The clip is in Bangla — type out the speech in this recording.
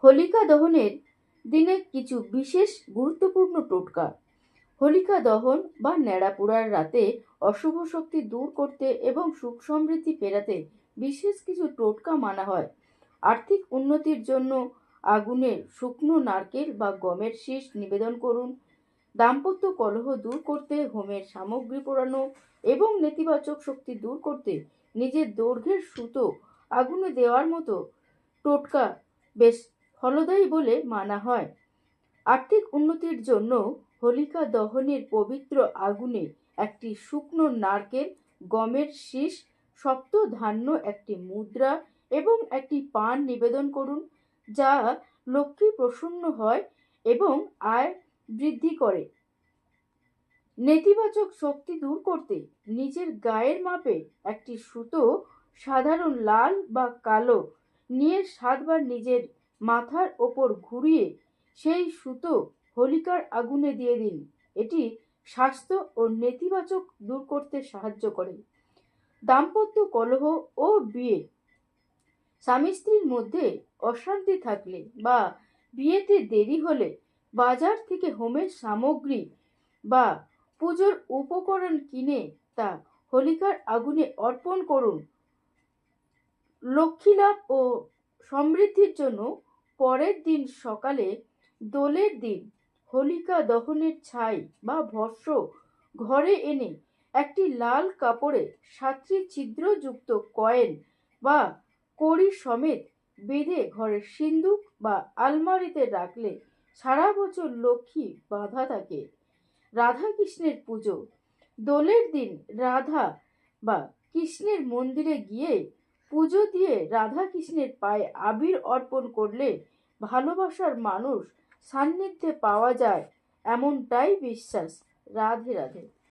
হোলিকা দহনের দিনে কিছু বিশেষ গুরুত্বপূর্ণ টোটকা। হোলিকা দহন বা ন্যাড়া পোড়ার রাতে অশুভ শক্তি দূর করতে এবং সুখ সমৃদ্ধি ফেরাতে বিশেষ কিছু টোটকা মানা হয়। আর্থিক উন্নতির জন্য আগুনে শুকনো নারকেল বা গমের শীষ নিবেদন করুন। দাম্পত্য কলহ দূর করতে হোমের সামগ্রী পোড়ানো এবং নেতিবাচক শক্তি দূর করতে নিজের দৈর্ঘ্যের সুতো আগুনে দেওয়ার মতো টোটকা বেশ ফলদায়ী বলে মানা হয়। আর্থিক উন্নতির জন্য হোলিকা দহনের পবিত্র আগুনে একটি শুকনো নারকেল, গমের শীষ, সপ্ত ধান্য, একটি মুদ্রা এবং একটি পান নিবেদন করুন, যা লক্ষ্মী প্রসন্ন হয় এবং আয় বৃদ্ধি করে। নেতিবাচক শক্তি দূর করতে নিজের গায়ের মাপে একটি সুতো, সাধারণ লাল বা কালো, নিয়ে 7 বার নিজের মাথার ওপর ঘুরিয়ে সেই সুতো হোলিকার আগুনে দিয়ে দিন। এটি স্বাস্থ্য ও নেতিবাচক দূর করতে সাহায্য করে। দাম্পত্য কলহ ও বিয়ে, স্বামী স্ত্রীর মধ্যে অশান্তি থাকলে বা বিয়েতে দেরি হলে বাজার থেকে হোমের সামগ্রী বা পুজোর উপকরণ কিনে তা হোলিকার আগুনে অর্পণ করুন। লক্ষ্মী লাভ ও সমৃদ্ধির জন্য পরের দিন সকালে, দোলের দিন, হোলিকা দহনের ছাই বা ভস্ম ঘরে এনে একটি লাল কাপড়ে 7টি ছিদ্রযুক্ত কয়েন বা কড়ি সমেত বেঁধে ঘরের সিন্দুক বা আলমারিতে রাখলে সারা বছর লক্ষ্মী বাঁধা থাকে। রাধা কৃষ্ণের পুজো, দোলের দিন রাধা বা কৃষ্ণের মন্দিরে গিয়ে পুজো দিয়ে রাধা কৃষ্ণের পায়ে আবির অর্পণ করলে ভালোবাসার মানুষ সান্নিধ্যে পাওয়া যায়, এমনটাই বিশ্বাস। রাধে রাধে।